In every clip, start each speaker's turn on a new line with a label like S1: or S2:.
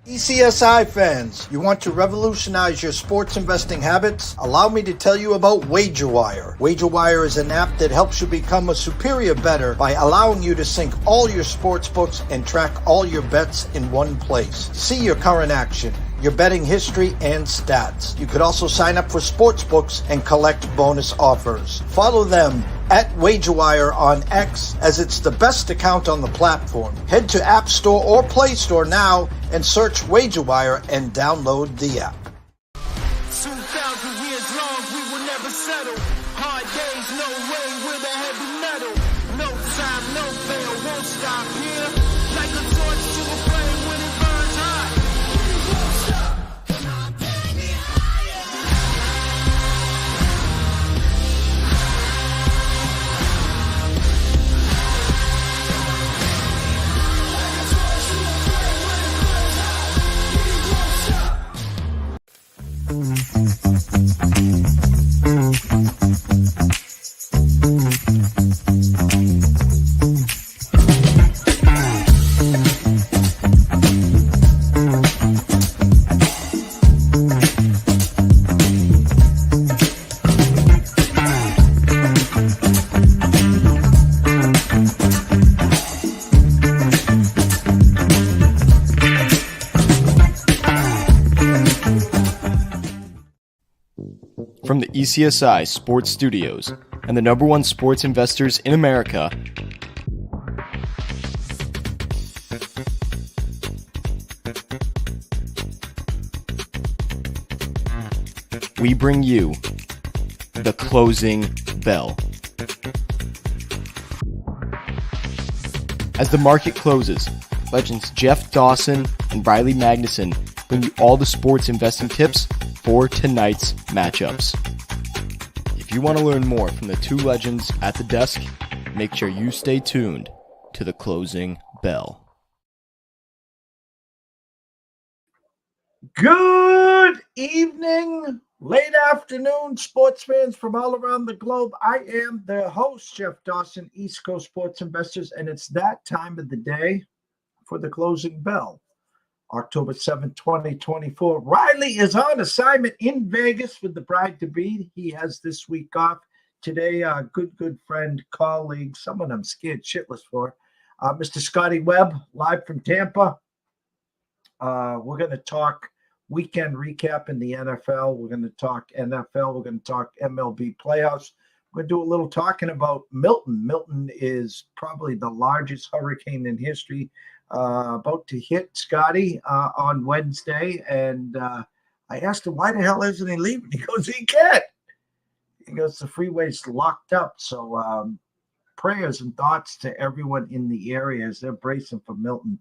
S1: TPCSI fans, you want to revolutionize your sports investing habits? Allow me to tell you about WagerWire. WagerWire is an app that helps you become a superior bettor by allowing you to sync all your sports books and track all your bets in one place. See your current action, your betting history, and stats. You could also sign up for sports books and collect bonus offers. Follow them at WagerWire on X, as it's the best account on the platform. Head to App Store or Play Store now and search WagerWire and download the app.
S2: 2,000 years long, we will never settle. Hard days, no way, we're the heavy metal. No time, no fail, won't stop here. Like a torch to a flame when it burns hot. We won't stop, come on, take me higher. Like a torch to a flame when it burns hot. We won't stop.
S3: From the ECSI Sports Studios and the #1 sports investors in America, we bring you the closing bell. As the market closes, legends Jeff Dawson and Riley Magnuson bring you all the sports investing tips for tonight's matchups. If you want to learn more from the two legends at the desk, make sure you stay tuned to the closing bell.
S1: Good evening, late afternoon, sports fans from all around the globe. I am the host, Jeff Dawson, East Coast Sports Investors, and it's that time of the day for the closing bell. October 7th, 2024. Riley is on assignment in Vegas with the bride-to-be. He has this week off. Today, good friend, colleague, someone I'm scared shitless for, Mr. Scotty Webb, live from Tampa. We're going to talk weekend recap in the NFL. We're going to talk NFL. We're going to talk MLB Playoffs. We're going to do a little talking about Milton. Milton is probably the largest hurricane in history. About to hit Scotty on Wednesday, and I asked him, why the hell isn't he leaving? He goes, he can't. He goes, the freeway's locked up. So prayers and thoughts to everyone in the area as they're bracing for Milton.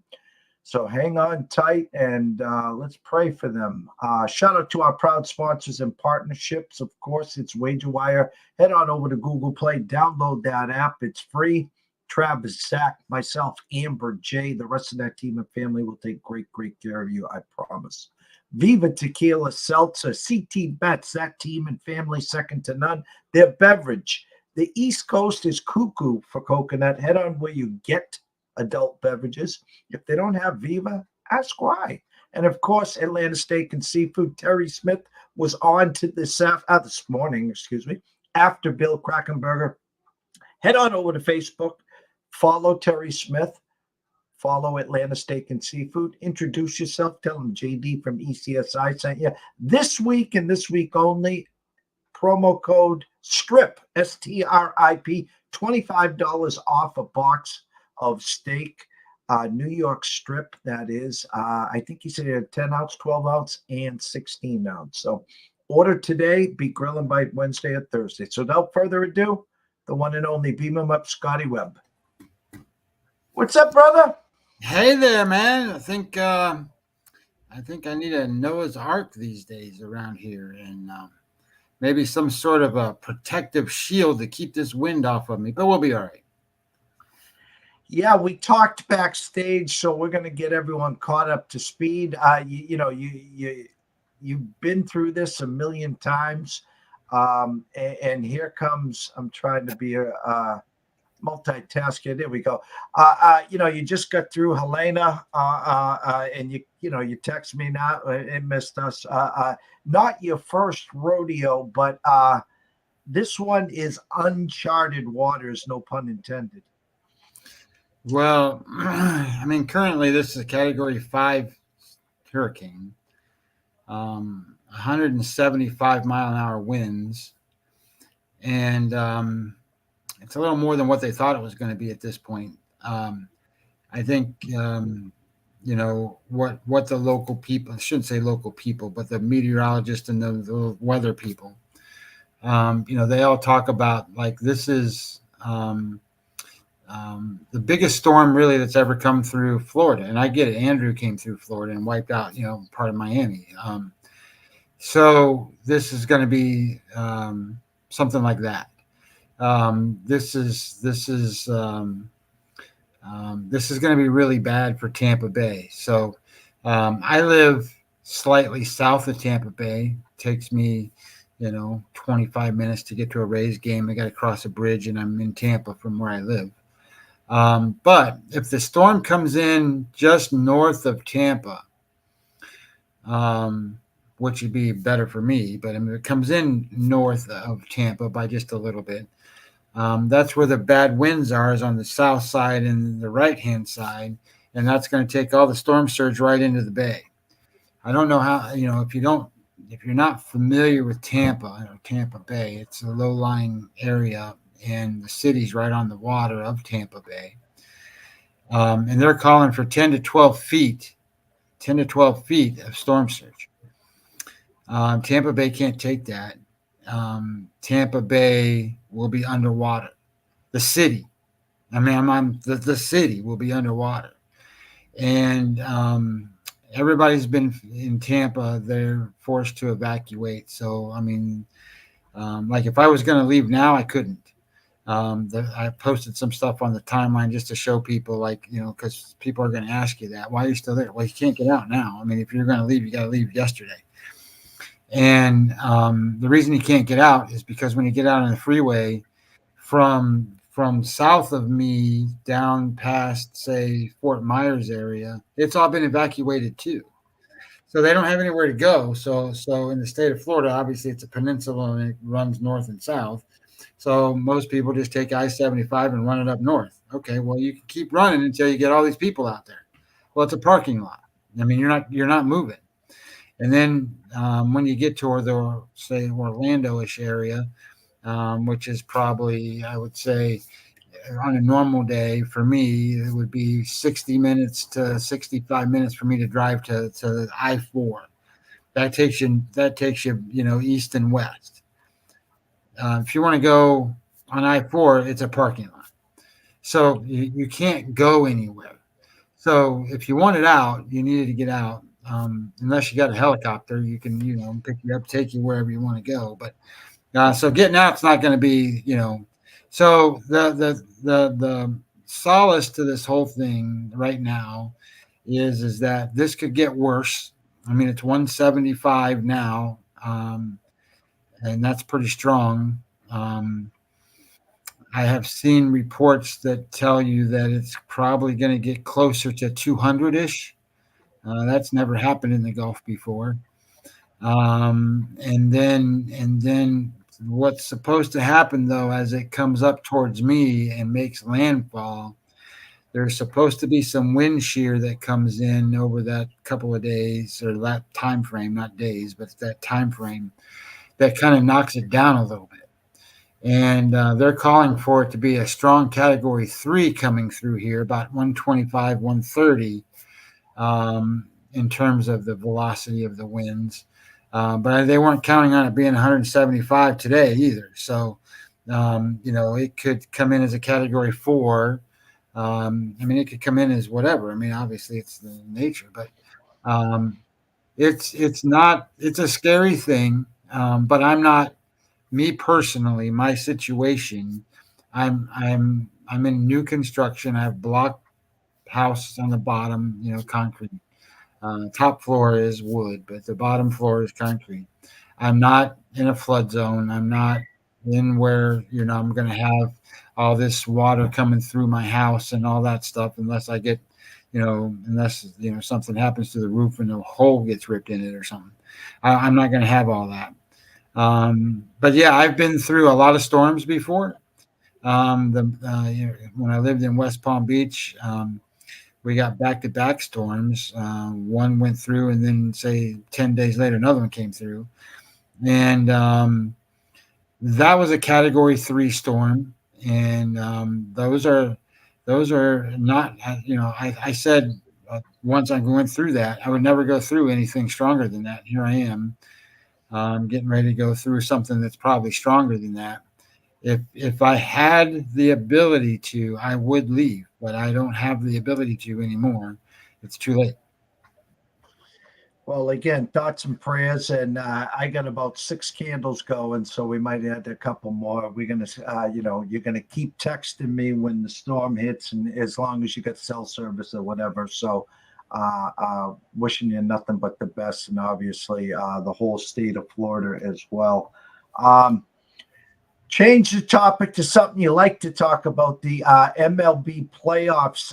S1: So hang on tight, and let's pray for them. Shout out to our proud sponsors and partnerships. Of course, it's WagerWire. Head on over to Google Play, download that app. It's free. Travis, Zach, myself, Amber, Jay, the rest of that team and family will take great care of you, I promise. Viva Tequila Seltzer, CT Bets, that team and family second to none. Their beverage. The East Coast is cuckoo for coconut. Head on where you get adult beverages. If they don't have Viva, ask why. And of course, Atlanta Steak and Seafood. Terry Smith was on to this morning, after Bill Krakenberger. Head on over to Facebook. Follow Terry Smith. Follow Atlanta Steak and Seafood. Introduce yourself. Tell them JD from ECSI sent you. This week and this week only, promo code STRIP, STRIP, $25 off a box of steak. New York strip, that is. I think he said he had 10 ounce, 12 ounce, and 16 ounce. So order today, be grilling by Wednesday or Thursday. So without further ado, the one and only beam him up, Scotty Webb. What's up, brother?
S4: Hey there, man. I think I need a Noah's Ark these days around here, and maybe some sort of a protective shield to keep this wind off of me. But we'll be all right.
S1: Yeah, we talked backstage, so we're going to get everyone caught up to speed. You've been through this a million times, and here comes. I'm trying to be multitasking. There we go. You just got through Helena, and you text me now and missed us. Not your first rodeo, but this one is uncharted waters, no pun intended.
S4: Well, I mean, currently this is a Category 5 hurricane, 175-mile-an-hour winds, and it's a little more than what they thought it was going to be at this point. I think what the local people, I shouldn't say local people, but the meteorologists and the weather people, they all talk about, like, this is the biggest storm really that's ever come through Florida. And I get it. Andrew came through Florida and wiped out, part of Miami. So this is going to be something like that. This is going to be really bad for Tampa Bay. So I live slightly south of Tampa Bay. It takes me, 25 minutes to get to a Rays game. I got to cross a bridge, and I'm in Tampa from where I live. But if the storm comes in just north of Tampa, which would be better for me, but if it comes in north of Tampa by just a little bit, that's where the bad winds are, is on the south side and the right-hand side, and that's going to take all the storm surge right into the bay. I don't know how, if you're not familiar with Tampa Bay, it's a low-lying area, and the city's right on the water of Tampa Bay. And they're calling for 10 to 12 feet of storm surge. Tampa Bay can't take that. Tampa Bay will be underwater. The city. The city will be underwater. And everybody's been in Tampa. They're forced to evacuate. So, like, if I was going to leave now, I couldn't. I posted some stuff on the timeline just to show people, because people are going to ask you that. Why are you still there? Well, you can't get out now. If you're going to leave, you got to leave yesterday. And the reason you can't get out is because when you get out on the freeway from south of me down past, say, Fort Myers area, it's all been evacuated too. So they don't have anywhere to go. So in the state of Florida, obviously it's a peninsula and it runs north and south. So most people just take I-75 and run it up north. Okay, well, you can keep running until you get all these people out there. Well, it's a parking lot. You're not moving. And then when you get to the, say, Orlando-ish area, which is probably, I would say, on a normal day for me, it would be 60 minutes to 65 minutes for me to drive to I-4. That takes you, east and west. If you want to go on I-4, it's a parking lot. So you can't go anywhere. So if you wanted out, you needed to get out. Unless you got a helicopter, you can, pick you up, take you wherever you want to go. But so getting out's not going to be, So the solace to this whole thing right now is that this could get worse. It's 175 now, and that's pretty strong. I have seen reports that tell you that it's probably going to get closer to 200-ish. That's never happened in the Gulf before. And then what's supposed to happen, though, as it comes up towards me and makes landfall, there's supposed to be some wind shear that comes in over that couple of days, or that time frame, not days, but that time frame that kind of knocks it down a little bit. And they're calling for it to be a strong Category 3 coming through here, about 125, 130 in terms of the velocity of the winds. But they weren't counting on it being 175 today either. So, it could come in as a Category 4. It could come in as whatever. Obviously it's the nature, but it's a scary thing. But I'm not, me personally, my situation, I'm in new construction. I have block house on the bottom, concrete. Top floor is wood, but the bottom floor is concrete. I'm not in a flood zone. I'm not, in where, I'm going to have all this water coming through my house and all that stuff, unless I get, unless, something happens to the roof and a hole gets ripped in it or something. I'm not going to have all that. But yeah, I've been through a lot of storms before. When I lived in West Palm Beach, we got back-to-back storms. One went through, and then say 10 days later, another one came through. And that was a Category 3 storm. And those are not, I said once I went through that, I would never go through anything stronger than that. Here I am, getting ready to go through something that's probably stronger than that. If I had the ability to, I would leave, but I don't have the ability to anymore. It's too late.
S1: Well, again, thoughts and prayers, and I got about 6 candles going, so we might add a couple more. We're gonna, you're gonna keep texting me when the storm hits, and as long as you got cell service or whatever. So, wishing you nothing but the best, and obviously the whole state of Florida as well. Change the topic to something you like to talk about, the MLB playoffs.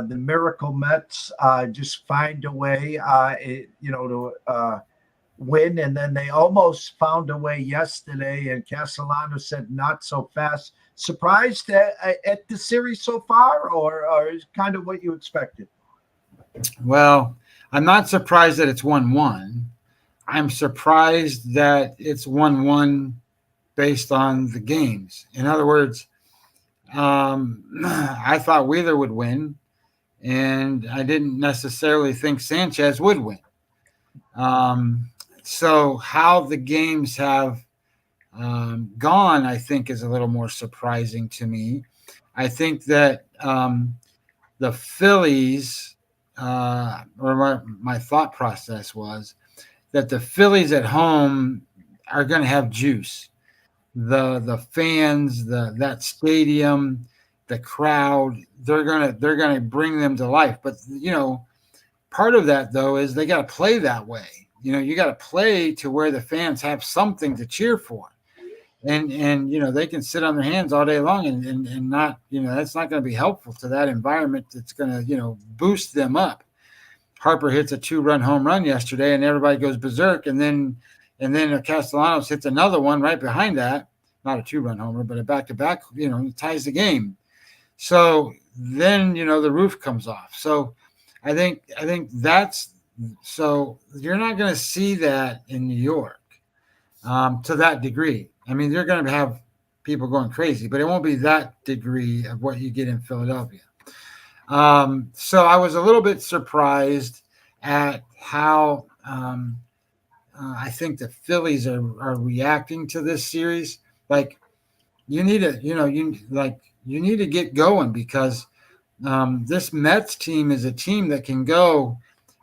S1: The Miracle Mets just find a way, to win, and then they almost found a way yesterday, and Castellano said not so fast. Surprised at the series so far, or is kind of what you expected?
S4: Well, I'm not surprised that it's 1-1. I'm surprised that it's 1-1 based on the games. In other words, I thought Wheeler would win, and I didn't necessarily think Sanchez would win. So how the games have gone, I think, is a little more surprising to me. I think that the Phillies, or my thought process was that the Phillies at home are going to have juice. The fans, that stadium, the crowd, they're gonna bring them to life. But part of that though is they got to play that way. You got to play to where the fans have something to cheer for, and they can sit on their hands all day long and not, that's not going to be helpful to that environment. That's going to boost them up. Harper hits a 2-run home run yesterday, and everybody goes berserk, and then Castellanos hits another one right behind that. Not a 2-run homer, but a back-to-back, ties the game. So then, the roof comes off. So I think that's, so you're not going to see that in New York to that degree. I mean, you're going to have people going crazy, but it won't be that degree of what you get in Philadelphia. So I was a little bit surprised at how I think the Phillies are reacting to this series. Like, you need to, you need to get going, because this Mets team is a team that can go.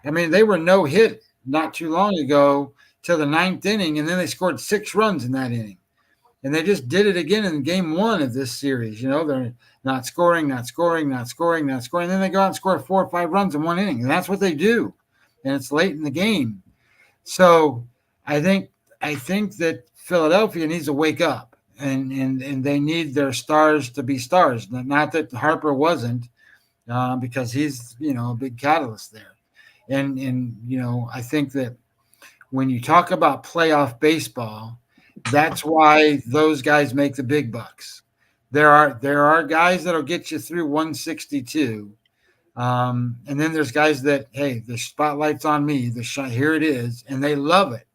S4: I mean, they were no hit not too long ago till the 9th inning, and then they scored 6 runs in that inning. And they just did it again in game 1 of this series. They're not scoring. And then they go out and score 4 or 5 runs in 1 inning. And that's what they do. And it's late in the game. So I think that Philadelphia needs to wake up, and they need their stars to be stars. Not that Harper wasn't, because he's, a big catalyst there. And I think that when you talk about playoff baseball, that's why those guys make the big bucks. There are guys that'll get you through 162. And then there's guys that, hey, the spotlight's on me, here it is, and they love it.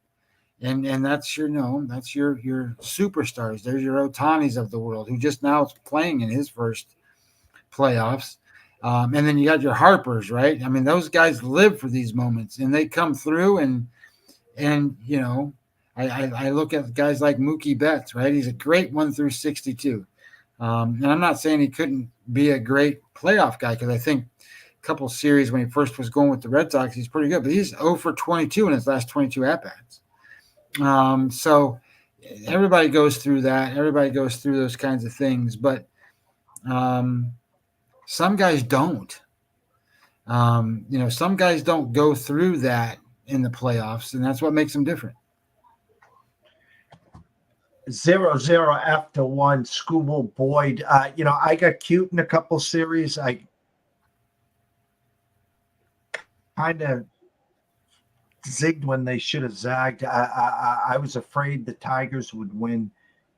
S4: And that's your superstars. There's your Otanis of the world, who just now is playing in his first playoffs. And then you got your Harpers, right? I mean, those guys live for these moments, and they come through, and I look at guys like Mookie Betts, right? He's a great 1 through 62. And I'm not saying he couldn't be a great playoff guy, because I think a couple series when he first was going with the Red Sox, he's pretty good, but he's 0 for 22 in his last 22 at-bats. So everybody goes through that. Everybody goes through those kinds of things, but some guys don't. Some guys don't go through that in the playoffs, and that's what makes them different.
S1: 0-0 after one. Scooble Boyd. I got cute in a couple series. I kind of zigged when they should have zagged. I was afraid the Tigers would win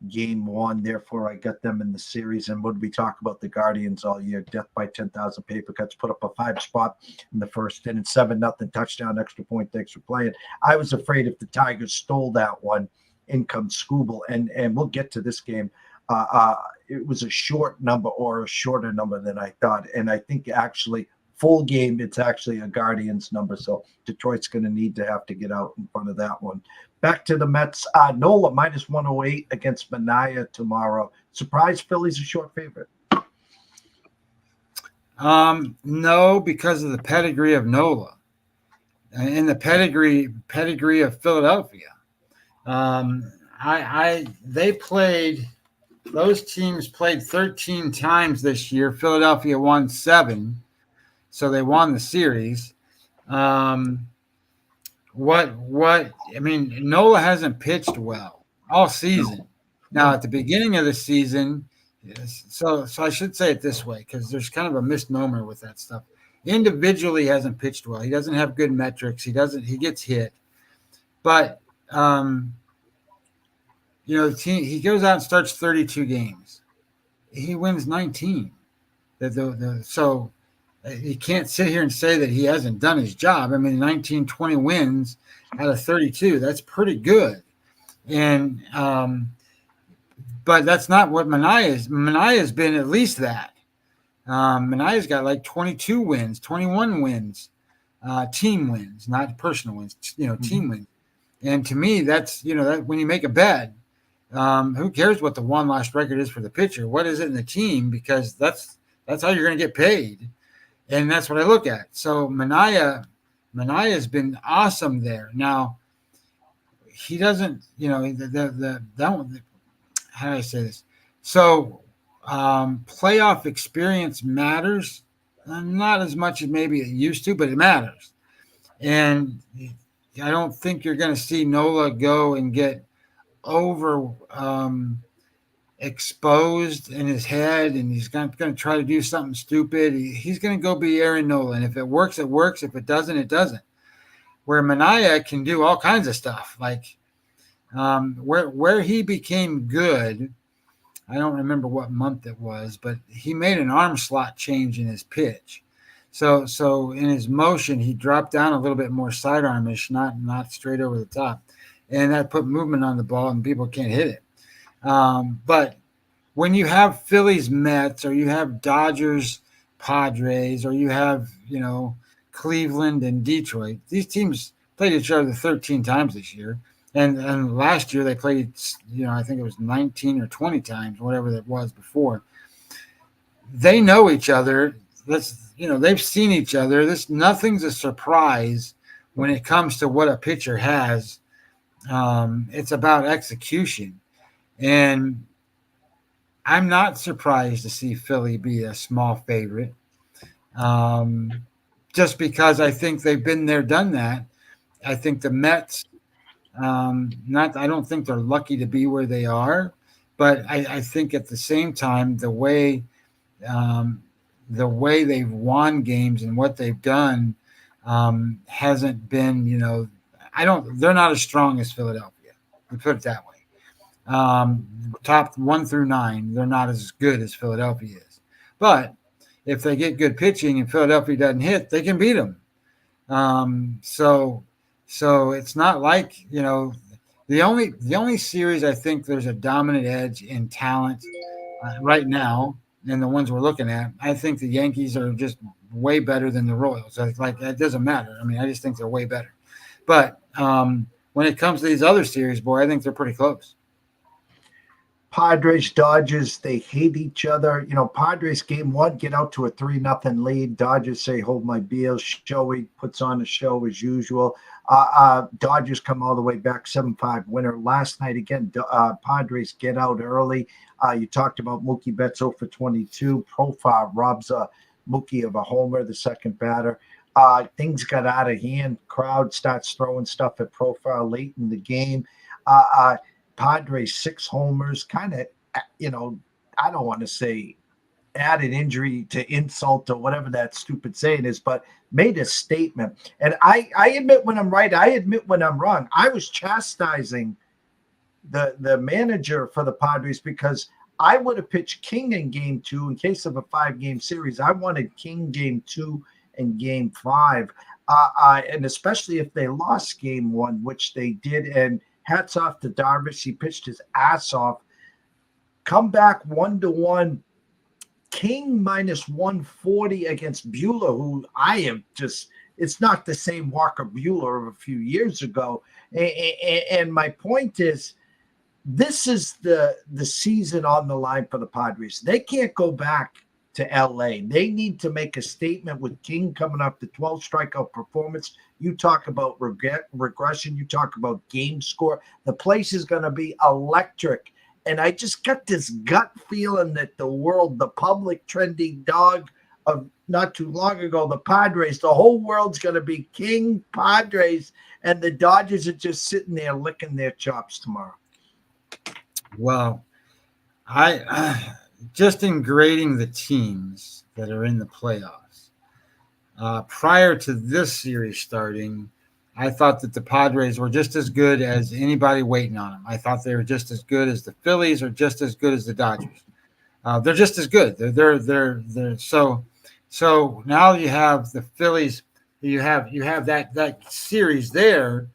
S1: game one. Therefore, I got them in the series. And what did we talk about the Guardians all year? Death by 10,000 paper cuts, put up a 5-spot in the first inning, 7-0 touchdown, extra point, thanks for playing. I was afraid if the Tigers stole that one, in comes Scooble. And we'll get to this game. It was a short number, or a shorter number than I thought. And I think actually full game, it's actually a Guardians number. So Detroit's going to have to get out in front of that one. Back to the Mets. Nola minus 108 against Mania tomorrow. Surprise, Philly's a short favorite.
S4: No, because of the pedigree of Nola and the pedigree of Philadelphia. Those teams played 13 times this year. Philadelphia won 7, so they won the series. Nola hasn't pitched well all season. Now, at the beginning of the season, so I should say it this way, because there's kind of a misnomer with that stuff. Individually, he hasn't pitched well. He doesn't have good metrics. He gets hit. But, the team, he goes out and starts 32 games. He wins 19. So you can't sit here and say that he hasn't done his job. 19, 20 wins out of 32. That's pretty good. And but that's not what Mania is. Mania has been at least that. Mania's got like 22 wins, 21 wins, team wins, not personal wins, team wins. And to me, that's, that when you make a bet, who cares what the one-loss record is for the pitcher? What is it in the team? Because that's how you're going to get paid. And that's what I look at. So Mania has been awesome there. Now, he doesn't, how do I say this? So playoff experience matters. Not as much as maybe it used to, but it matters. And I don't think you're going to see Nola go and get over exposed in his head, and he's going to try to do something stupid. He's going to go be Aaron Nola, and if it works, it works. If it doesn't, it doesn't. Where Mania can do all kinds of stuff, like where he became good. I don't remember what month it was, but he made an arm slot change in his pitch. So in his motion, he dropped down a little bit more sidearmish, not straight over the top, and that put movement on the ball, and people can't hit it. But when you have Phillies, Mets, or you have Dodgers, Padres, or you have, Cleveland and Detroit, these teams played each other 13 times this year. And last year they played, I think it was 19 or 20 times, whatever that was before. They know each other. They've seen each other. Nothing's a surprise when it comes to what a pitcher has. It's about execution. And I'm not surprised to see Philly be a small favorite, just because I think they've been there, done that. I think the Mets, I don't think they're lucky to be where they are, but I think at the same time, the way they've won games and what they've done hasn't been, they're not as strong as Philadelphia. We put it that way. Top 1 through 9, they're not as good as Philadelphia is. But if they get good pitching and Philadelphia doesn't hit, they can beat them. So it's not like, the only series I think there's a dominant edge in talent right now, and the ones we're looking at, I think the Yankees are just way better than the Royals. Like, it doesn't matter. I just think they're way better. But when it comes to these other series, boy, I think they're pretty close.
S1: Padres, Dodgers, they hate each other. Padres game 1 get out to a 3-0 lead. Dodgers say, hold my beer. Showy puts on a show as usual. Dodgers come all the way back, 7-5 winner. Last night, again, Padres get out early. You talked about Mookie Betts 0 for 22. Profile robs Mookie of a homer, the second batter. Things got out of hand. Crowd starts throwing stuff at Profile late in the game. Padres 6 homers, kind of, I don't want to say added injury to insult or whatever that stupid saying is, but made a statement. And I admit when I'm right. I admit when I'm wrong. I was chastising the manager for the Padres because I would have pitched King in game 2 in case of a 5-game series. I wanted King game 2 and game 5. And especially if they lost game 1, which they did. And hats off to Darvish. He pitched his ass off. Come back 1-1. King minus 140 against Buehler, who I am just, it's not the same Walker Buehler of a few years ago. And my point is, this is the season on the line for the Padres. They can't go back to LA. They need to make a statement with King coming up the 12 strikeout performance. You talk about regression. You talk about game score. The place is going to be electric. And I just got this gut feeling that the public trending dog of not too long ago, the Padres, the whole world's going to be King Padres, and the Dodgers are just sitting there licking their chops tomorrow.
S4: Well, I just in grading the teams that are in the playoffs, prior to this series starting, I thought that the Padres were just as good as anybody waiting on them. I thought they were just as good as the Phillies or just as good as the Dodgers. They're just as good. They're so now you have the Phillies. You have that series there.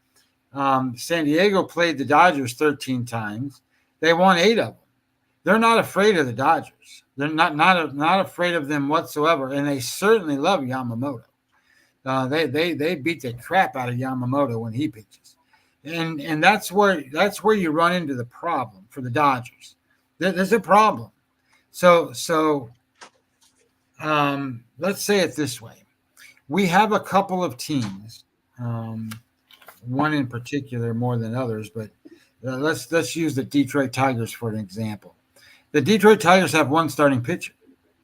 S4: San Diego played the Dodgers 13 times. They won 8 of them. They're not afraid of the Dodgers. They're not afraid of them whatsoever, and they certainly love Yamamoto. They beat the crap out of Yamamoto when he pitches, and that's where you run into the problem for the Dodgers. There's a problem. So let's say it this way: we have a couple of teams, one in particular more than others, but let's use the Detroit Tigers for an example. The Detroit Tigers have one starting pitcher,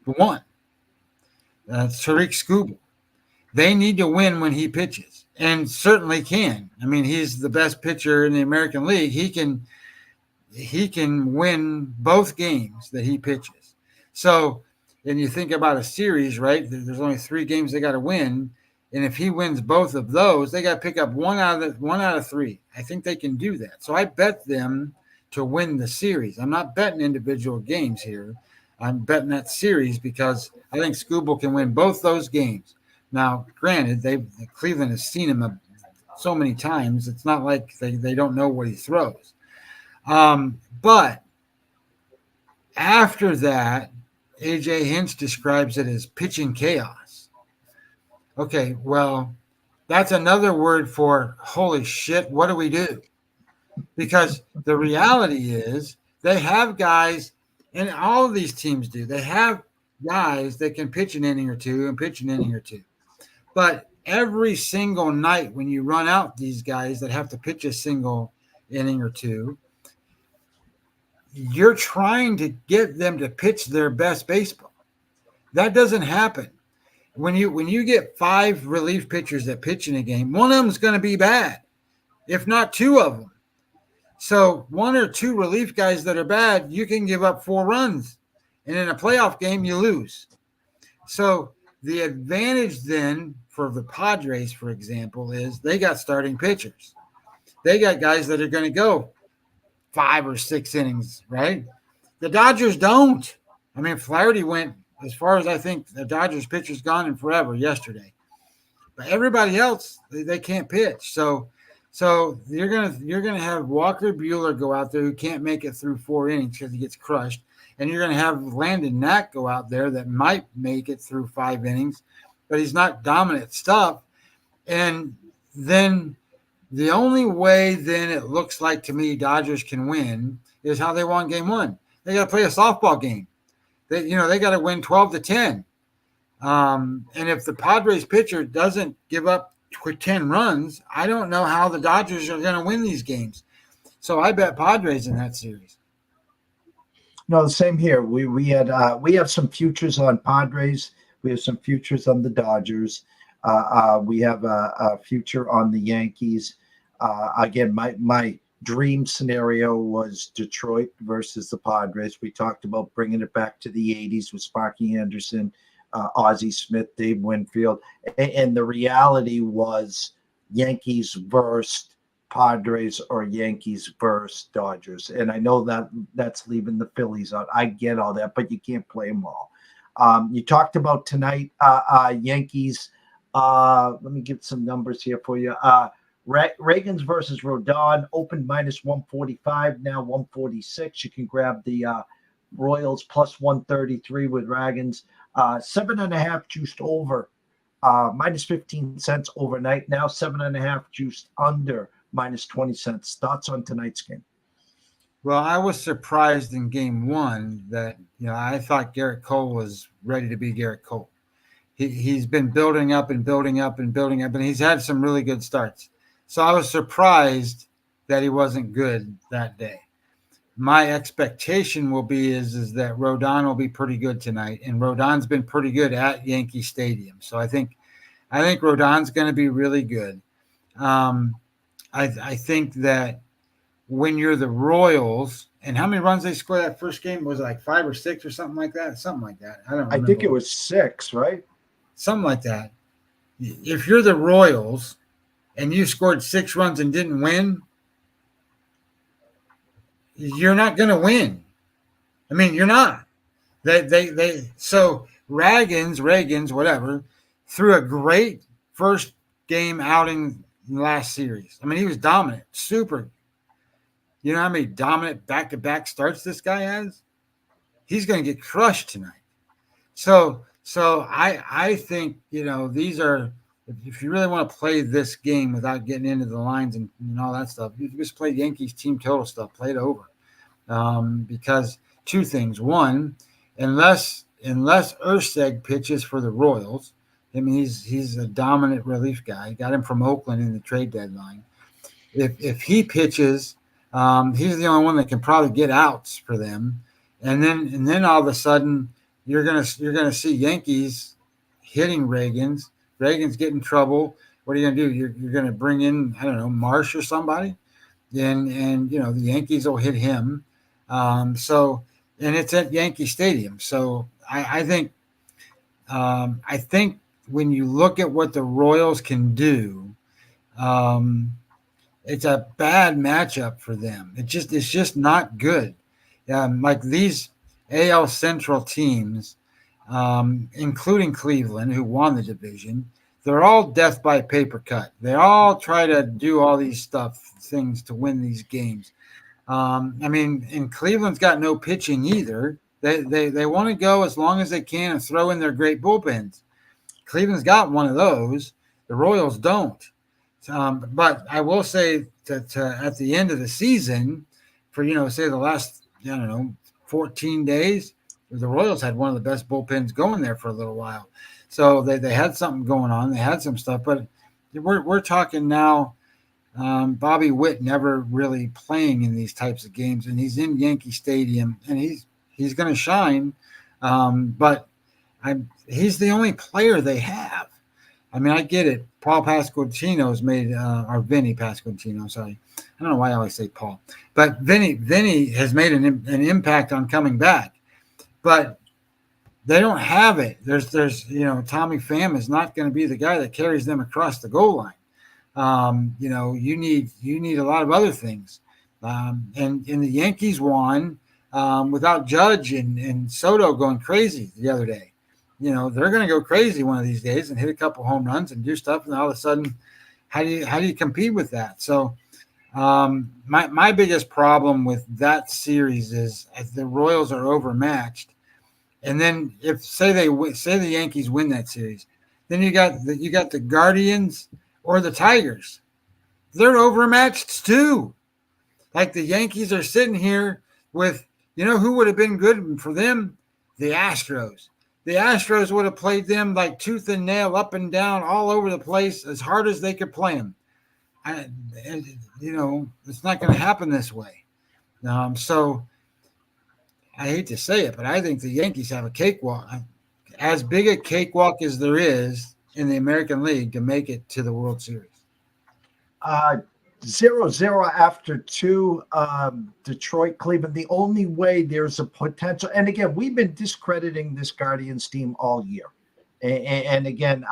S4: one. Tariq Skubal. They need to win when he pitches, and certainly can. I mean, he's the best pitcher in the American League. He can win both games that he pitches. So, and you think about a series, right? There's only 3 games they got to win, and if he wins both of those, they got to pick up one out of 3. I think they can do that. So I bet them to win the series. I'm not betting individual games here. I'm betting that series because I think Skubal can win both those games. Now, granted, Cleveland has seen him so many times. It's not like they don't know what he throws. But after that, A.J. Hinch describes it as pitching chaos. Okay, well, that's another word for holy shit, what do we do? Because the reality is they have guys, and all of these teams do, they have guys that can pitch an inning or two and pitch an inning or two. But every single night when you run out these guys that have to pitch a single inning or two, you're trying to get them to pitch their best baseball. That doesn't happen. When you get 5 relief pitchers that pitch in a game, one of them is going to be bad, if not 2 of them. So 1 or 2 relief guys that are bad, you can give up 4 runs. And in a playoff game, you lose. So the advantage then for the Padres, for example, is they got starting pitchers. They got guys that are going to go 5 or 6 innings, right? The Dodgers don't. I mean, Flaherty went as far as I think the Dodgers pitcher's gone in forever yesterday. But everybody else, they can't pitch. So you're gonna have Walker Buehler go out there who can't make it through 4 innings because he gets crushed. And you're going to have Landon Knack go out there that might make it through 5 innings, but he's not dominant stuff. And then the only way then it looks like to me Dodgers can win is how they won game 1. They got to play a softball game. They got to win 12-10. And if the Padres pitcher doesn't give up 10 runs, I don't know how the Dodgers are going to win these games. So I bet Padres in that series.
S1: No, the same here. We have some futures on Padres. We have some futures on the Dodgers. We have a future on the Yankees. Again, my dream scenario was Detroit versus the Padres. We talked about bringing it back to the 80s with Sparky Anderson, Ozzie Smith, Dave Winfield. And the reality was Yankees versus Padres or Yankees versus Dodgers. And I know that that's leaving the Phillies out. I get all that, but you can't play them all. You talked about tonight, Yankees. Let me get some numbers here for you. Reagans versus Rodon opened minus 145, now 146. You can grab the Royals plus 133 with Reagans. 7.5 juiced over, minus 15 cents overnight. Now 7.5 juiced under, minus 20 cents. Thoughts on tonight's game?
S4: Well, I was surprised in game one that, I thought Garrett Cole was ready to be Garrett Cole. He's been building up and building up and building up, and he's had some really good starts. So I was surprised that he wasn't good that day. My expectation will be is that Rodon will be pretty good tonight, and Rodon's been pretty good at Yankee Stadium. So I think Rodon's going to be really good. I think that when you're the Royals, and how many runs they scored that first game? Was it like 5 or 6 or something like that? Something like that. I don't remember.
S1: I think it was 6, right?
S4: Something like that. If you're the Royals and you scored 6 runs and didn't win, you're not going to win. I mean, you're not. So Reagans, whatever, threw a great first game outing in the last series. I mean, he was dominant, super. You know how many dominant back-to-back starts this guy has? He's going to get crushed tonight. So I think, these are, if you really want to play this game without getting into the lines and all that stuff, you just play Yankees team total stuff, play it over. Because two things. One, unless Erceg pitches for the Royals, I mean, he's a dominant relief guy. Got him from Oakland in the trade deadline. If he pitches, he's the only one that can probably get outs for them. And then all of a sudden you're gonna see Yankees hitting Reagans. Reagans get in trouble. What are you gonna do? You're gonna bring in, I don't know, Marsh or somebody, and the Yankees will hit him. So it's at Yankee Stadium. So I think when you look at what the Royals can do, it's a bad matchup for them. It's just not good. Like these AL Central teams, including Cleveland, who won the division, they're all death by paper cut. They all try to do all these things to win these games. And Cleveland's got no pitching either. They want to go as long as they can and throw in their great bullpens. Cleveland's got one of those. The Royals don't. But I will say that at the end of the season, for say the last 14 days, the Royals had one of the best bullpens going there for a little while. So they had something going on. They had some stuff, but we're talking now. Bobby Witt never really playing in these types of games, and he's in Yankee Stadium, and he's going to shine. But he's the only player they have. I mean, I get it. Paul Pasquantino's made, or Vinny Pasquantino, sorry. I don't know why I always say Paul. But Vinny has made an impact on coming back. But they don't have it. There's Tommy Pham is not going to be the guy that carries them across the goal line. You need a lot of other things. And the Yankees won without Judge and Soto going crazy the other day. They're going to go crazy one of these days and hit a couple home runs and do stuff. And all of a sudden, how do you compete with that? So my biggest problem with that series is if the Royals are overmatched. And then say the Yankees win that series, then you got the Guardians or the Tigers. They're overmatched too. Like the Yankees are sitting here with, who would have been good for them? The Astros. The Astros would have played them like tooth and nail, up and down, all over the place, as hard as they could play them. It's not going to happen this way. So I hate to say it, but I think the Yankees have a cakewalk, as big a cakewalk as there is in the American League to make it to the World Series.
S1: 0-0 after 2, Detroit, Cleveland. The only way there's a potential, and again, we've been discrediting this Guardians team all year. And again,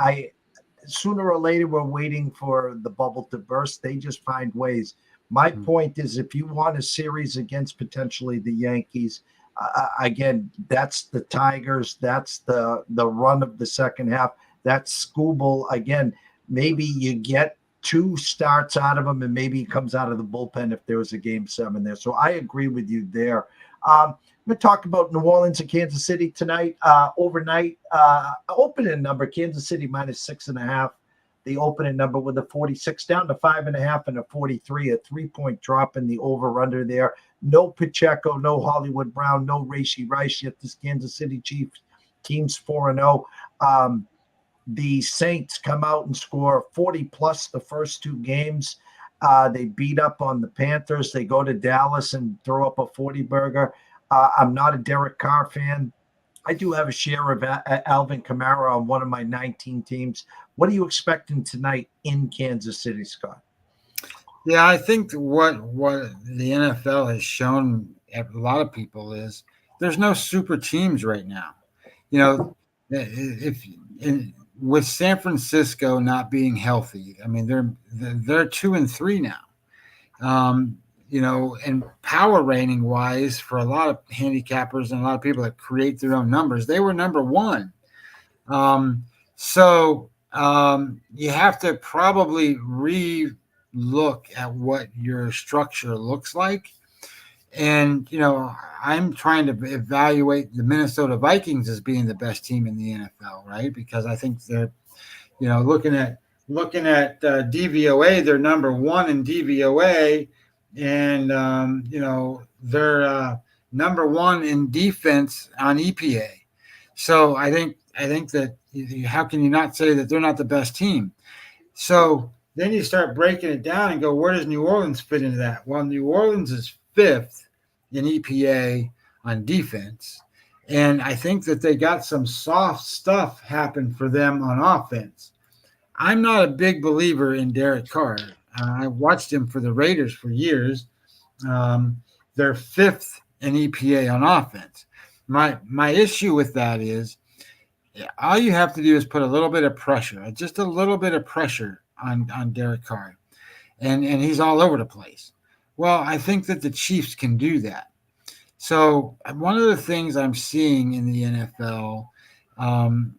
S1: sooner or later, we're waiting for the bubble to burst. They just find ways. My point is, if you want a series against potentially the Yankees, again, that's the Tigers. That's the run of the second half. That's Skubal. Again, maybe you get 2 starts out of him, and maybe he comes out of the bullpen if there was a game 7 there. So I agree with you there. I'm going to talk about New Orleans and Kansas City tonight. Overnight, opening number, Kansas City -6.5. The opening number with a 46 down to 5.5 and a 43, a 3-point drop in the over-under there. No Pacheco, no Hollywood Brown, no Rashee Rice yet. This Kansas City Chiefs team's 4-0. The Saints come out and score 40-plus the first 2 games. They beat up on the Panthers. They go to Dallas and throw up a 40-burger. I'm not a Derek Carr fan. I do have a share of Alvin Kamara on one of my 19 teams. What are you expecting tonight in Kansas City, Scott?
S4: Yeah, I think what the NFL has shown a lot of people is there's no super teams right now. You know, with San Francisco not being healthy, I mean they're 2-3 now. You know, and power rating wise, for a lot of handicappers and a lot of people that create their own numbers, they were number 1. So you have to probably re-look at what your structure looks like. And, you know, I'm trying to evaluate the Minnesota Vikings as being the best team in the NFL, right? Because I think they're, you know, looking at DVOA, they're number 1 in DVOA. And, you know, they're number 1 in defense on EPA. So I think that how can you not say that they're not the best team? So then you start breaking it down and go, where does New Orleans fit into that? Well, New Orleans is 5th in EPA on defense. And I think that they got some soft stuff happen for them on offense. I'm not a big believer in Derek Carr. I watched him for the Raiders for years. They're 5th in EPA on offense. My issue with that is all you have to do is put a little bit of pressure, just a little bit of pressure on Derek Carr, and he's all over the place. Well, I think that the Chiefs can do that. So one of the things I'm seeing in the NFL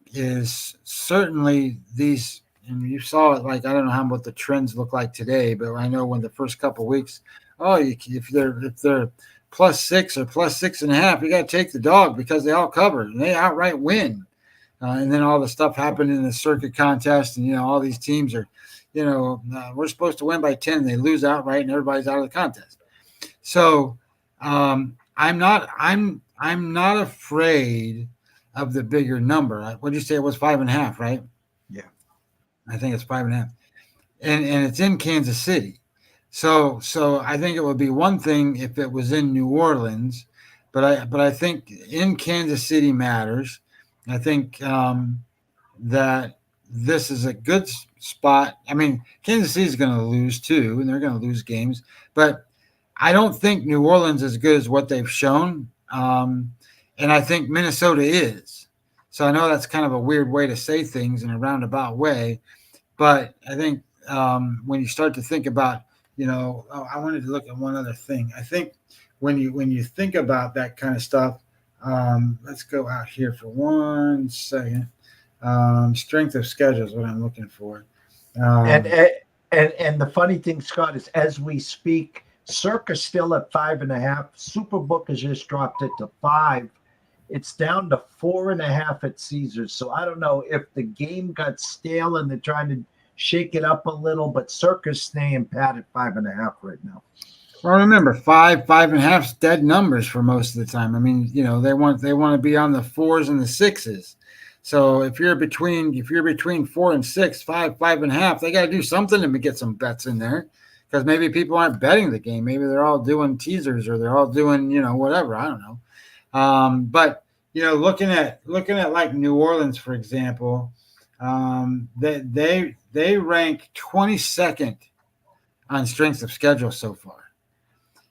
S4: is certainly these. And you saw it, like, I don't know what the trends look like today, but I know when the first couple of weeks, if they're +6 or +6.5, you got to take the dog because they all cover and they outright win. And then all the stuff happened in the circuit contest, and, you know, all these teams are, you know, we're supposed to win by 10, they lose outright, and everybody's out of the contest. So I'm not afraid of the bigger number. What did you say? It was 5.5, right? I think it's 5.5, and it's in Kansas City. So I think it would be one thing if it was in New Orleans, but I think in Kansas City matters. I think that this is a good spot. I mean, Kansas City is going to lose too, and they're going to lose games, but I don't think New Orleans is as good as what they've shown, and I think Minnesota is. So I know that's kind of a weird way to say things in a roundabout way. But I think when you start to think about, you know, I wanted to look at one other thing. I think when you think about that kind of stuff, let's go out here for 1 second. Strength of schedule is what I'm looking for.
S1: And the funny thing, Scott, is as we speak, Circa's still at 5.5. Superbook has just dropped it to 5. It's down to 4.5 at Caesars. So I don't know if the game got stale and they're trying to shake it up a little, but Circa's staying pat at 5.5 right now.
S4: Well, remember, 5.5 is dead numbers for most of the time. I mean, you know, they want to be on the 4s and the 6s. So if you're between 4 and 6, 5.5, they got to do something to get some bets in there, because maybe people aren't betting the game. Maybe they're all doing teasers, or they're all doing, you know, whatever. I don't know. But, you know, looking at like New Orleans, for example, they rank 22nd on strength of schedule so far.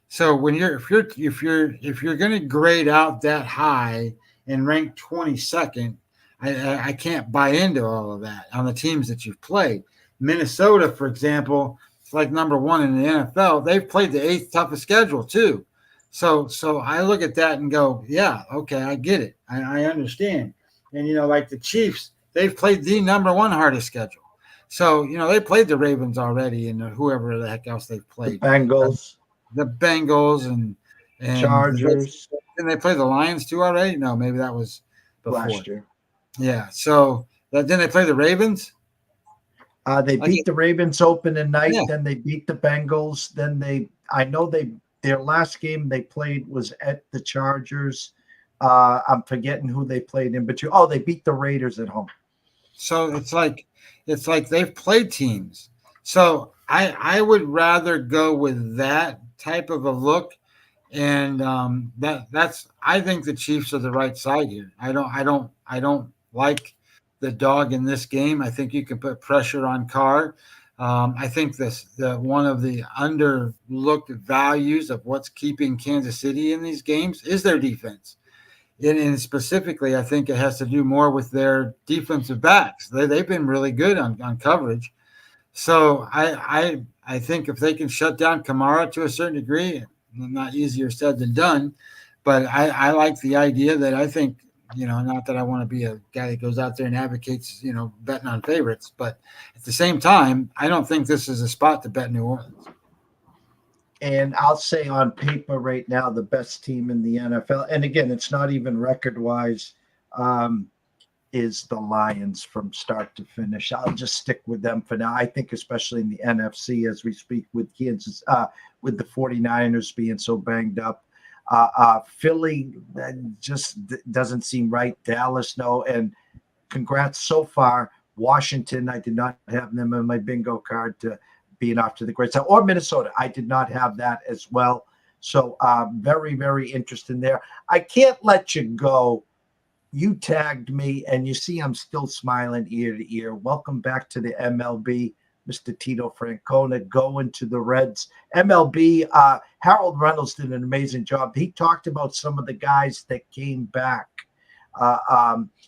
S4: So when if you're going to grade out that high and rank 22nd, I can't buy into all of that on the teams that you've played. Minnesota, for example, it's like number 1 in the NFL. They've played the 8th toughest schedule too. So I look at that and go, yeah, okay, I get it. I understand. And, like the Chiefs, they've played the number 1 hardest schedule. So, they played the Ravens already and whoever the heck else they've played.
S1: The
S4: Bengals and
S1: Chargers.
S4: Didn't they play the Lions too already? No, maybe that was before.
S1: Last year.
S4: Yeah. So then they play the Ravens.
S1: They beat the Ravens opening night.
S4: Yeah.
S1: Then they beat the Bengals. Then their last game they played was at the Chargers. I'm forgetting who they played in, but they beat the Raiders at home.
S4: So it's like they've played teams. So I would rather go with that type of a look, and that's I think the Chiefs are the right side here. I don't like the dog in this game. I think you can put pressure on Carr. I think one of the underlooked values of what's keeping Kansas City in these games is their defense. And specifically, I think it has to do more with their defensive backs. They've been really good on coverage. So I think if they can shut down Kamara to a certain degree, not easier said than done, but I like the idea that I think, not that I want to be a guy that goes out there and advocates, betting on favorites, but at the same time, I don't think this is a spot to bet New Orleans.
S1: And I'll say on paper right now, the best team in the NFL, and again, it's not even record-wise, is the Lions from start to finish. I'll just stick with them for now. I think especially in the NFC as we speak with Kansas, with the 49ers being so banged up. Philly just doesn't seem right. Dallas, no. And congrats so far. Washington, I did not have them on my bingo card to being off to the great side. Or Minnesota, I did not have that as well. So very, very interesting there. I can't let you go. You tagged me, and you see I'm still smiling ear to ear. Welcome back to the MLB, Mr. Tito Francona, going to the Reds. MLB, Harold Reynolds did an amazing job. He talked about some of the guys that came back.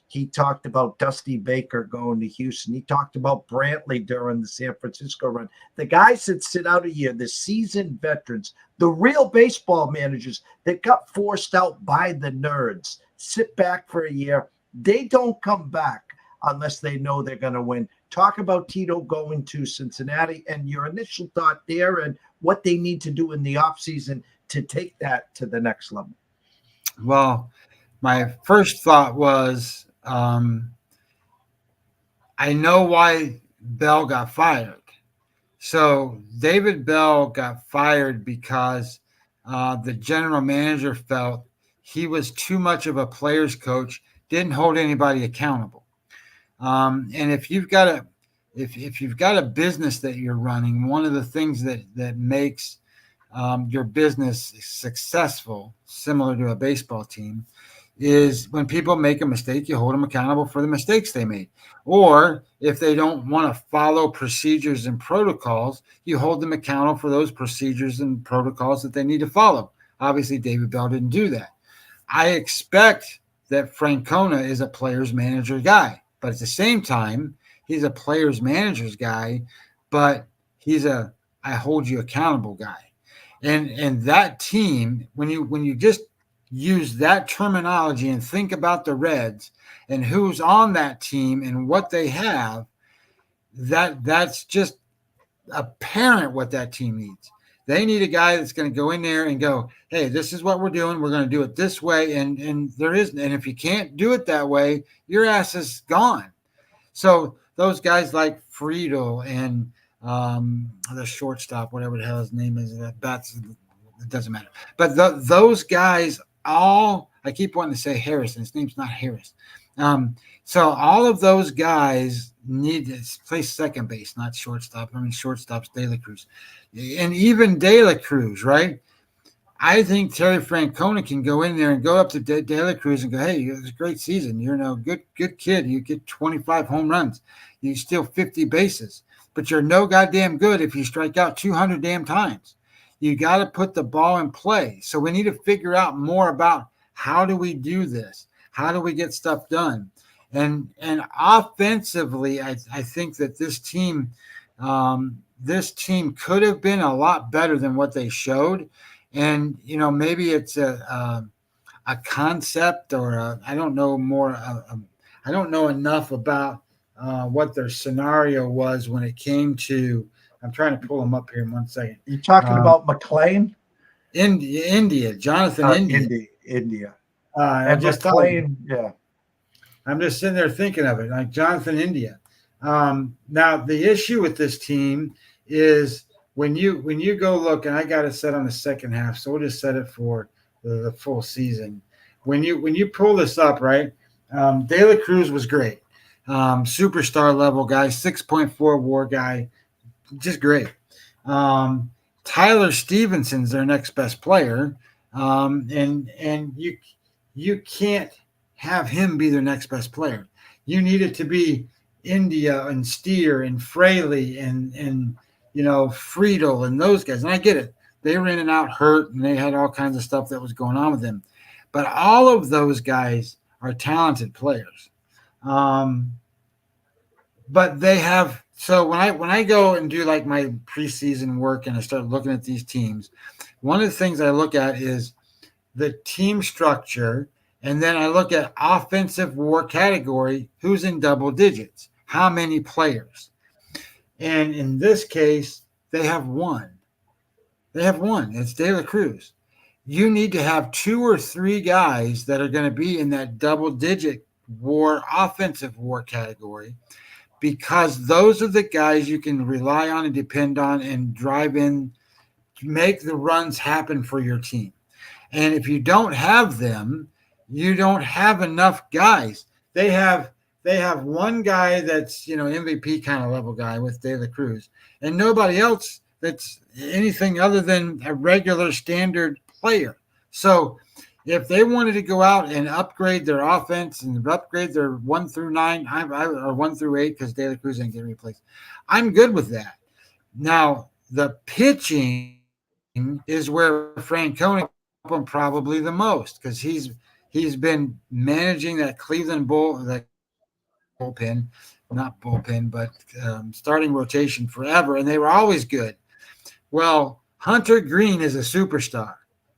S1: He talked about Dusty Baker going to Houston. He talked about Brantley during the San Francisco run. The guys that sit out a year, the seasoned veterans, the real baseball managers that got forced out by the nerds, sit back for a year. They don't come back unless they know they're going to win. Talk about Tito going to Cincinnati and your initial thought there and what they need to do in the offseason to take that to the next level.
S4: Well, my first thought was I know why Bell got fired. So David Bell got fired because the general manager felt he was too much of a player's coach, didn't hold anybody accountable. And if you've got a business that you're running, one of the things that makes your business successful, similar to a baseball team, is when people make a mistake, you hold them accountable for the mistakes they made. Or if they don't want to follow procedures and protocols, you hold them accountable for those procedures and protocols that they need to follow. Obviously, David Bell didn't do that. I expect that Francona is a player's manager guy, but at the same time, he's a player's manager's guy, but he's a I hold you accountable guy. And that team, when you just use that terminology and think about the Reds and who's on that team and what they have, that's just apparent what that team needs. They need a guy that's going to go in there and go, hey, this is what we're doing. We're going to do it this way. And there isn't. And if you can't do it that way, your ass is gone. So those guys like Friedel and the shortstop, whatever the hell his name is, it doesn't matter. But those guys all, I keep wanting to say Harrison. His name's not Harris. So all of those guys need to play second base, not shortstop. I mean, shortstop's De La Cruz. And even De La Cruz, right? I think Terry Francona can go in there and go up to De La Cruz and go, hey, it was a great season. You're a good kid. You get 25 home runs. You steal 50 bases. but you're no goddamn good if you strike out 200 damn times. You got to put the ball in play. So we need to figure out more about how do we do this? How do we get stuff done? And offensively, I think that this team could have been a lot better than what they showed. And, maybe it's a concept or I don't know more. I don't know enough about what their scenario was when it came to. I'm trying to pull them up here in 1 second.
S1: You're talking about McLean?
S4: India, Jonathan India.
S1: India.
S4: I just
S1: McLean, yeah.
S4: I'm just sitting there thinking of it, like Jonathan India. Now the issue with this team is when you go look, and I got it set on the second half, so we'll just set it for the full season. When you pull this up, right? De La Cruz was great, superstar level guy, 6.4 WAR guy, just great. Tyler Stevenson's their next best player, and you can't have him be their next best player. You need it to be India and Steer and Fraley and Friedel and those guys. And I get it. They were in and out hurt, and they had all kinds of stuff that was going on with them. But all of those guys are talented players. But they have – so when I go and do like my preseason work and I start looking at these teams, one of the things I look at is the team structure, and then I look at offensive WAR category, who's in double digits, how many players. And in this case, they have one. It's De La Cruz. You need to have 2 or 3 guys that are going to be in that double-digit WAR, offensive WAR category, because those are the guys you can rely on and depend on and drive in, make the runs happen for your team. And if you don't have them, you don't have enough guys. They have one guy that's, MVP kind of level guy with De La Cruz, and nobody else that's anything other than a regular standard player. So if they wanted to go out and upgrade their offense and upgrade their 1 through 9, or 1 through 8, because De La Cruz ain't getting replaced, I'm good with that. Now, the pitching is where Francona probably the most, because he's been managing that Cleveland bullpen, not bullpen, but starting rotation forever, and they were always good. Well, Hunter Green is a superstar.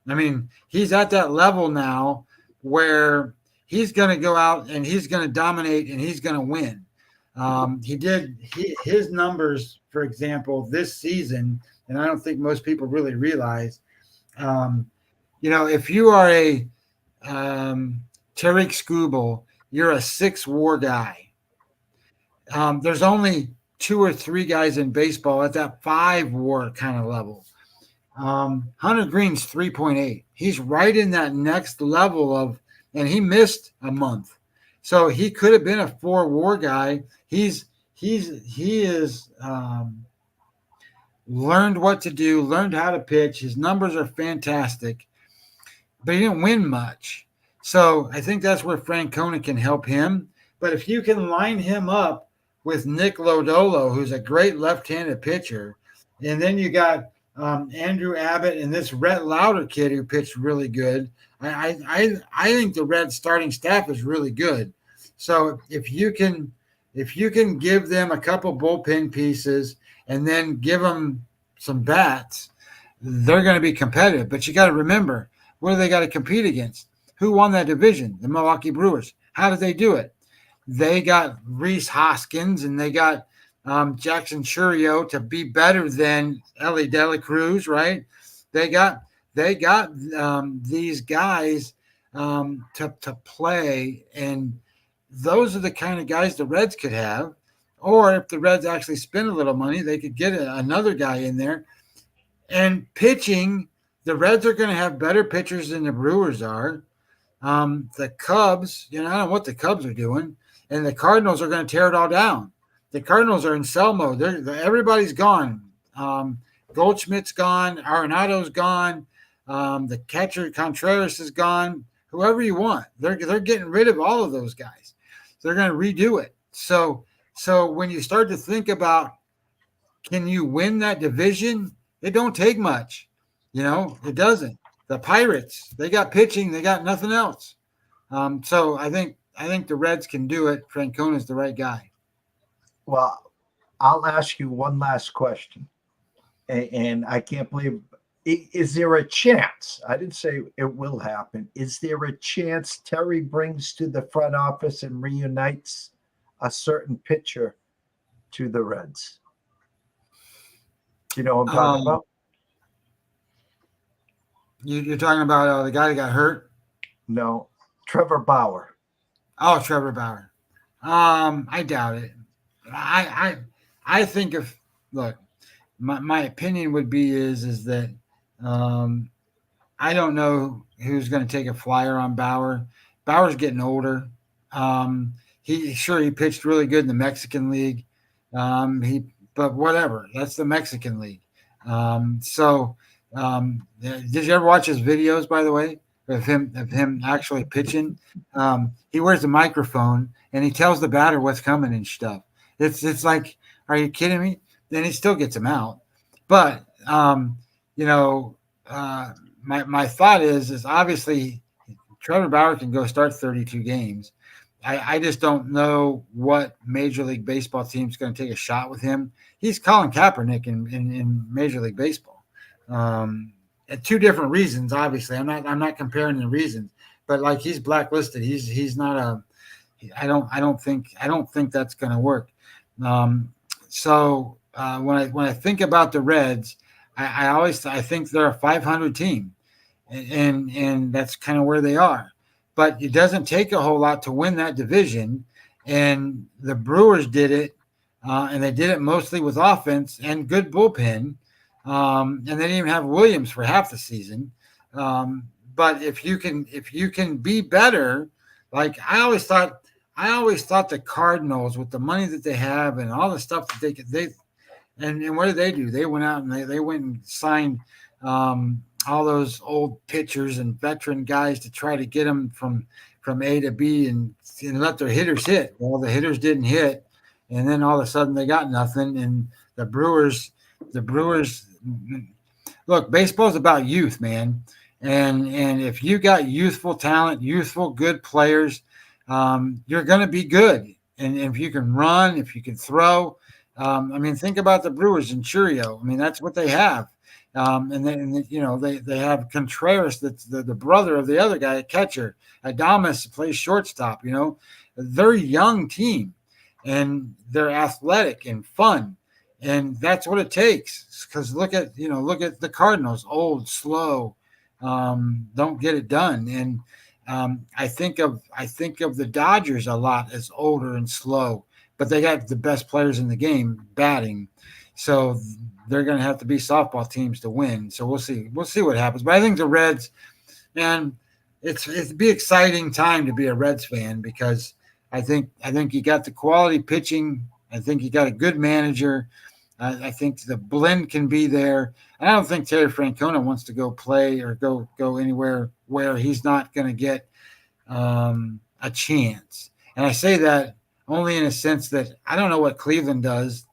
S4: I mean, he's at that level now where he's going to go out and he's going to dominate and he's going to win. His numbers, for example, this season, and I don't think most people really realize, if you are a Tariq Skubal, you're a 6 WAR guy. There's only 2 or 3 guys in baseball at that 5 WAR kind of level. Hunter Green's 3.8. He's right in that next level of, and he missed a month, so he could have been a 4 WAR guy. He is learned what to do, learned how to pitch. His numbers are fantastic, but he didn't win much. So I think that's where Francona can help him. But if you can line him up with Nick Lodolo, who's a great left-handed pitcher, and then you got Andrew Abbott and this Rhett Lauder kid who pitched really good, I think the Reds starting staff is really good. So if you can give them a couple bullpen pieces and then give them some bats, they're going to be competitive. But you got to remember, what do they got to compete against? Who won that division? The Milwaukee Brewers. How did they do it? They got Reese Hoskins and they got Jackson Churio to be better than Ellie De La Cruz, right? They got these guys to play, and those are the kind of guys the Reds could have. Or if the Reds actually spend a little money, they could get another guy in there. And pitching, the Reds are going to have better pitchers than the Brewers are. The Cubs, I don't know what the Cubs are doing, and the Cardinals are going to tear it all down. The Cardinals are in sell mode. Everybody's gone. Goldschmidt's gone. Arenado's gone. The catcher Contreras is gone. Whoever you want, they're getting rid of all of those guys. They're going to redo it. So when you start to think about can you win that division? It don't take much. It doesn't. The Pirates, they got pitching, they got nothing else. So I think the Reds can do it. Francona's the right guy.
S1: Well, I'll ask you one last question. And I can't believe, is there a chance? I didn't say it will happen. Is there a chance Terry brings to the front office and reunites a certain pitcher to the Reds? Do you know what I'm talking about?
S4: You're talking about the guy that got hurt?
S1: No, Trevor Bauer.
S4: Oh, Trevor Bauer. I doubt it. I think look, my opinion would be is that I don't know who's going to take a flyer on Bauer. Bauer's getting older. He pitched really good in the Mexican League. But whatever, that's the Mexican League. Did you ever watch his videos, by the way, of him actually pitching? He wears a microphone and he tells the batter what's coming and stuff. It's like, are you kidding me? Then he still gets him out. But my thought is obviously Trevor Bauer can go start 32 games. I just don't know what Major League Baseball team is going to take a shot with him. He's Colin Kaepernick in Major League Baseball. At two different reasons, obviously. I'm not comparing the reasons, but like he's blacklisted. He's not I don't think that's going to work. When I think about the Reds, I think they're a 500 team, and that's kind of where they are. But it doesn't take a whole lot to win that division, and the Brewers did it, and they did it mostly with offense and good bullpen, and they didn't even have Williams for half the season. But if you can be better, like I always thought the Cardinals, with the money that they have and all the stuff that and what did they do? They went out and they went and signed all those old pitchers and veteran guys to try to get them from A to B and let their hitters hit. Well, the hitters didn't hit, and then all of a sudden they got nothing. And the Brewers, look, baseball's about youth, man. And if you got youthful talent, youthful good players, you're going to be good. And if you can run, if you can throw, think about the Brewers and Churio. That's what they have. And then they have Contreras, that's the brother of the other guy, a catcher. Adames plays shortstop. They're a young team, and they're athletic and fun, and that's what it takes. Because look at the Cardinals, old, slow, don't get it done. And I think of the Dodgers a lot as older and slow, but they got the best players in the game batting. So they're going to have to be softball teams to win. So we'll see what happens. But I think the Reds, man, it'd be exciting time to be a Reds fan, because I think you got the quality pitching. I think you got a good manager. I think the blend can be there. And I don't think Terry Francona wants to go play or go anywhere where he's not going to get a chance. And I say that only in a sense that I don't know what Cleveland does.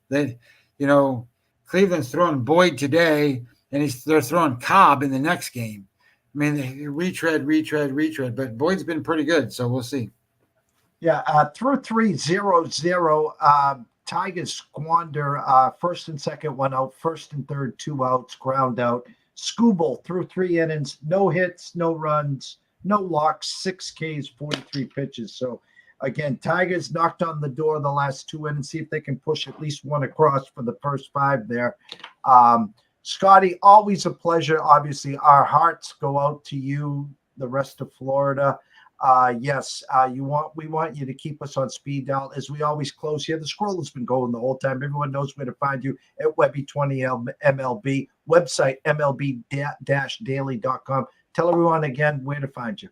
S4: Cleveland's throwing Boyd today, and they're throwing Cobb in the next game. Retread, but Boyd's been pretty good, so we'll see.
S1: Yeah, through 3-0-0, Tigers squander first and second, 1 out, first and third, 2 outs, ground out. Skubal through 3 innings, no hits, no runs, no walks, 6 Ks, 43 pitches. So, again, Tigers knocked on the door the last 2 innings, see if they can push at least one across for the first 5 there. Scotty, always a pleasure. Obviously, our hearts go out to you, the rest of Florida. Yes, we want you to keep us on speed dial as we always close here. The scroll has been going the whole time. Everyone knows where to find you at Webby20 MLB, website MLB-daily.com. Tell everyone again where to find you.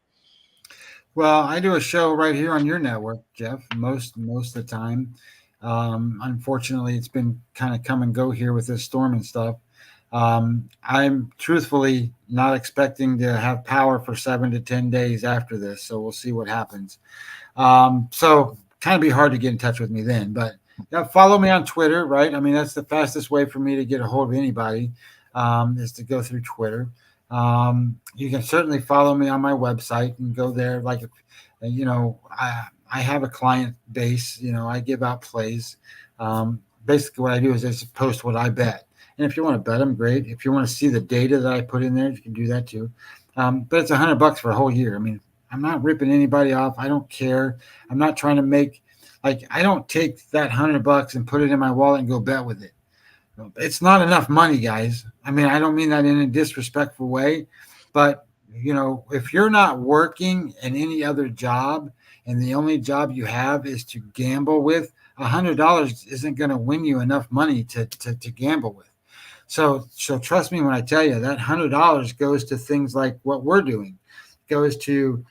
S4: Well, I do a show right here on your network, Jeff, most of the time. Unfortunately, it's been kind of come and go here with this storm and stuff. I'm truthfully not expecting to have power for 7 to 10 days after this, so we'll see what happens. So kind of be hard to get in touch with me then, but follow me on Twitter, right? I mean, that's the fastest way for me to get a hold of anybody, is to go through Twitter. You can certainly follow me on my website and go there. Like, I have a client base. I give out plays. Basically, what I do is I just post what I bet. And if you want to bet them, great. If you want to see the data that I put in there, you can do that too. But it's $100 for a whole year. I mean, I'm not ripping anybody off. I don't care. I'm not trying to make, I don't take that $100 and put it in my wallet and go bet with it. It's not enough money, guys. I mean, I don't mean that in a disrespectful way, but if you're not working in any other job and the only job you have is to gamble with, $100 isn't going to win you enough money to gamble with. So trust me when I tell you that $100 goes to things like what we're doing, goes to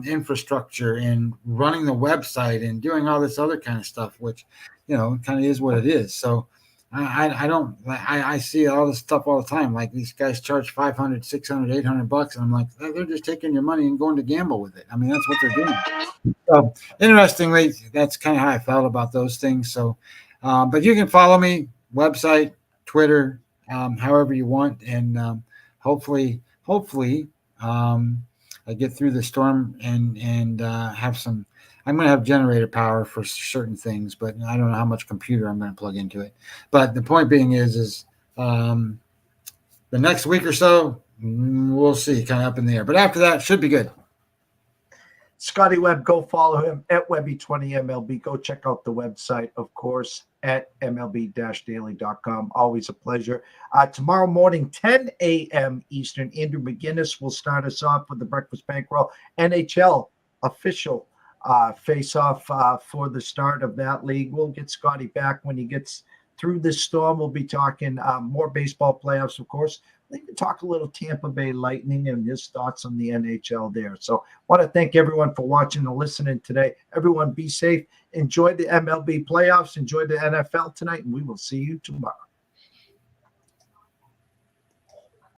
S4: infrastructure and running the website and doing all this other kind of stuff, which, kind of is what it is. So I see all this stuff all the time. Like these guys charge $500, $600, $800. And I'm like, they're just taking your money and going to gamble with it. I mean, that's what they're doing. So interestingly, that's kind of how I felt about those things. So, but you can follow me, website, Twitter, however you want. And hopefully I get through the storm and have some. I'm going to have generator power for certain things, but I don't know how much computer I'm going to plug into it. But the point being is the next week or so, we'll see, kind of up in the air. But after that, should be good.
S1: Scotty Webb, go follow him at Webby20MLB. Go check out the website, of course, at MLB-daily.com. Always a pleasure. Tomorrow morning, 10 a.m. Eastern, Andrew McGinnis will start us off with the Breakfast Bankroll NHL official face-off for the start of that league. We'll get Scotty back when he gets through this storm. We'll be talking more baseball playoffs, of course. We'll even talk a little Tampa Bay Lightning and his thoughts on the NHL there. So I want to thank everyone for watching and listening today. Everyone be safe. Enjoy the MLB playoffs. Enjoy the NFL tonight, and we will see you tomorrow.